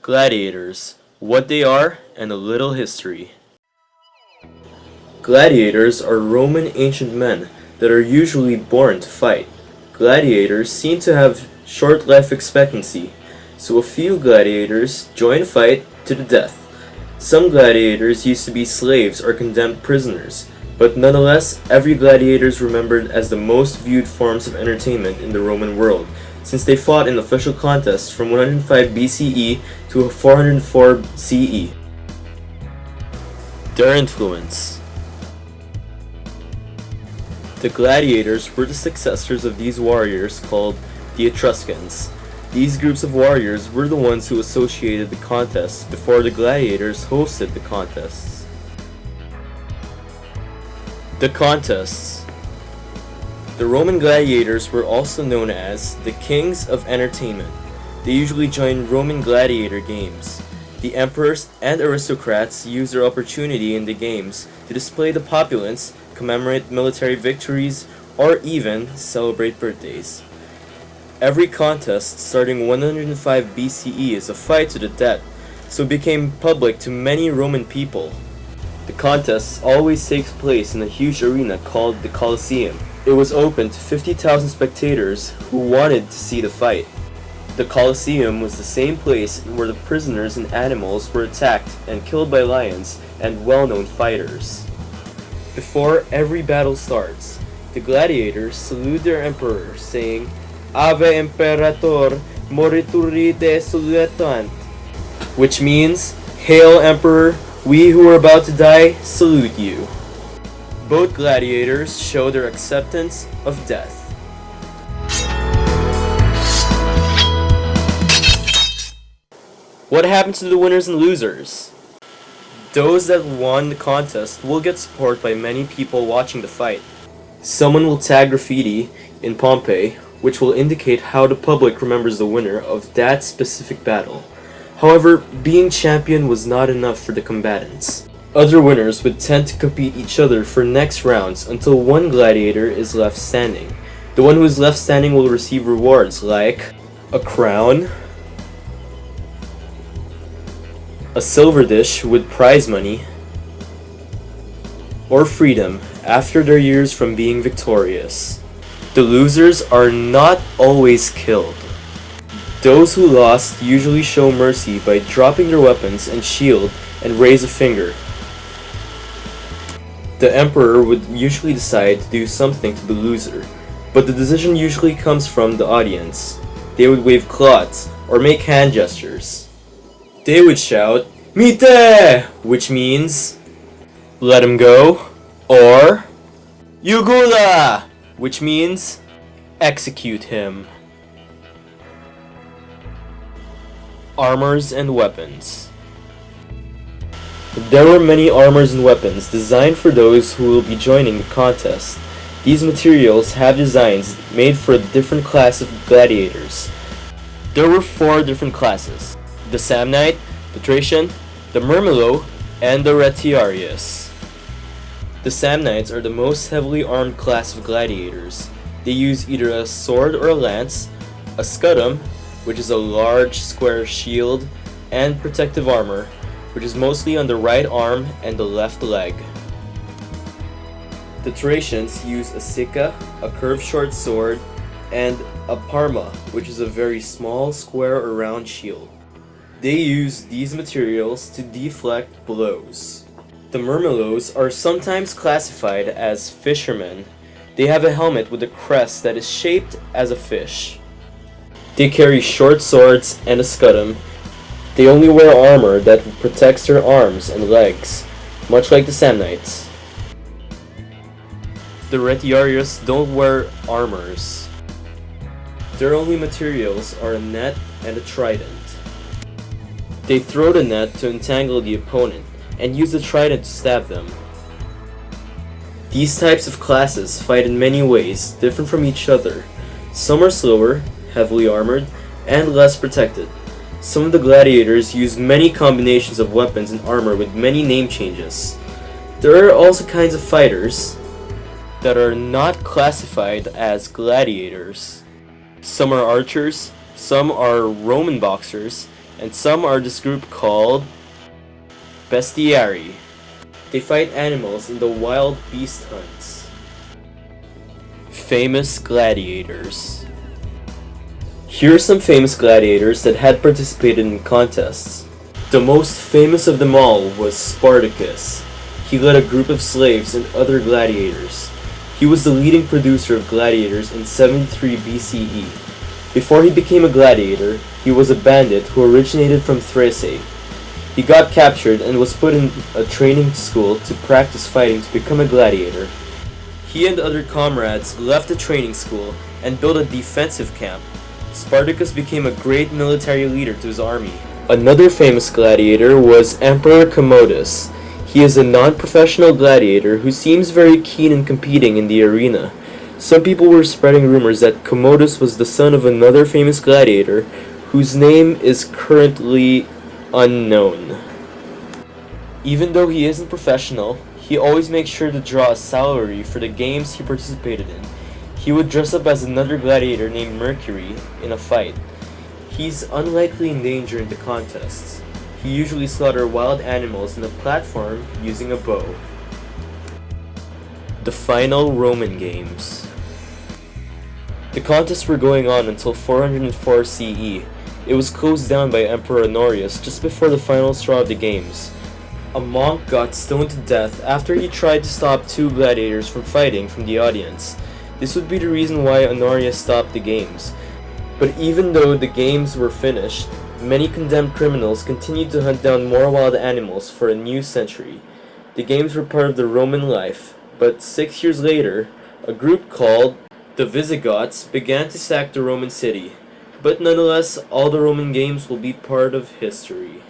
Gladiators, what they are, and a little history. Gladiators are Roman ancient men that are usually born to fight. Gladiators seem to have short life expectancy, so a few gladiators join a fight to the death. Some gladiators used to be slaves or condemned prisoners, but nonetheless, every gladiator is remembered as the most viewed forms of entertainment in the Roman world, since they fought in official contests from 105 BCE to 404 CE. Their influence. The gladiators were the successors of these warriors called the Etruscans. These groups of warriors were the ones who associated the contests before the gladiators hosted the contests. The contests. The Roman gladiators were also known as the kings of entertainment. They usually joined Roman gladiator games. The emperors and aristocrats used their opportunity in the games to display the populace, commemorate military victories, or even celebrate birthdays. Every contest starting 105 BCE is a fight to the death, so it became public to many Roman people. The contest always takes place in a huge arena called the Colosseum. It was open to 50,000 spectators who wanted to see the fight. The Colosseum was the same place where the prisoners and animals were attacked and killed by lions and well-known fighters. Before every battle starts, the gladiators salute their emperor, saying, "Ave Imperator, moriturite salutant," which means, "Hail Emperor, we who are about to die salute you." Both gladiators show their acceptance of death. What happened to the winners and losers? Those that won the contest will get support by many people watching the fight. Someone will tag graffiti in Pompeii, which will indicate how the public remembers the winner of that specific battle. However, being champion was not enough for the combatants. Other winners would tend to compete each other for next rounds until one gladiator is left standing. The one who is left standing will receive rewards like a crown, a silver dish with prize money, or freedom after their years from being victorious. The losers are not always killed. Those who lost usually show mercy by dropping their weapons and shield and raise a finger. The emperor would usually decide to do something to the loser, but the decision usually comes from the audience. They would wave cloths or make hand gestures. They would shout, "Mite!" which means, "Let him go," or "Yugula!" which means, "Execute him." Armors and weapons. There were many armors and weapons designed for those who will be joining the contest. These materials have designs made for a different class of gladiators. There were 4 different classes: the Samnite, the Thracian, the Murmillo, and the Retiarius. The Samnites are the most heavily armed class of gladiators. They use either a sword or a lance, a scutum, which is a large square shield, and protective armor, which is mostly on the right arm and the left leg. The Thracians use a sicca, a curved short sword, and a parma, which is a very small square or round shield. They use these materials to deflect blows. The Murmillos are sometimes classified as fishermen. They have a helmet with a crest that is shaped as a fish. They carry short swords and a scutum. They only wear armor that protects their arms and legs, much like the Samnites. The Retiarius don't wear armors. Their only materials are a net and a trident. They throw the net to entangle the opponent and use the trident to stab them. These types of classes fight in many ways, different from each other. Some are slower, heavily armored, and less protected. Some of the gladiators use many combinations of weapons and armor with many name changes. There are also kinds of fighters that are not classified as gladiators. Some are archers, some are Roman boxers, and some are this group called bestiari. They fight animals in the wild beast hunts. Famous gladiators. Here are some famous gladiators that had participated in contests. The most famous of them all was Spartacus. He led a group of slaves and other gladiators. He was the leading producer of gladiators in 73 BCE. Before he became a gladiator, he was a bandit who originated from Thrace. He got captured and was put in a training school to practice fighting to become a gladiator. He and other comrades left the training school and built a defensive camp. Spartacus became a great military leader to his army. Another famous gladiator was Emperor Commodus. He is a non-professional gladiator who seems very keen in competing in the arena. Some people were spreading rumors that Commodus was the son of another famous gladiator whose name is currently unknown. Even though he isn't professional, he always makes sure to draw a salary for the games he participated in. He would dress up as another gladiator named Mercury in a fight. He's unlikely in danger in the contests. He usually slaughters wild animals in a platform using a bow. The final Roman Games. The contests were going on until 404 CE. It was closed down by Emperor Honorius just before the final straw of the games. A monk got stoned to death after he tried to stop two gladiators from fighting from the audience. This would be the reason why Honorius stopped the games. But even though the games were finished, many condemned criminals continued to hunt down more wild animals for a new century. The games were part of the Roman life, but 6 years later, a group called the Visigoths began to sack the Roman city. But nonetheless, all the Roman games will be part of history.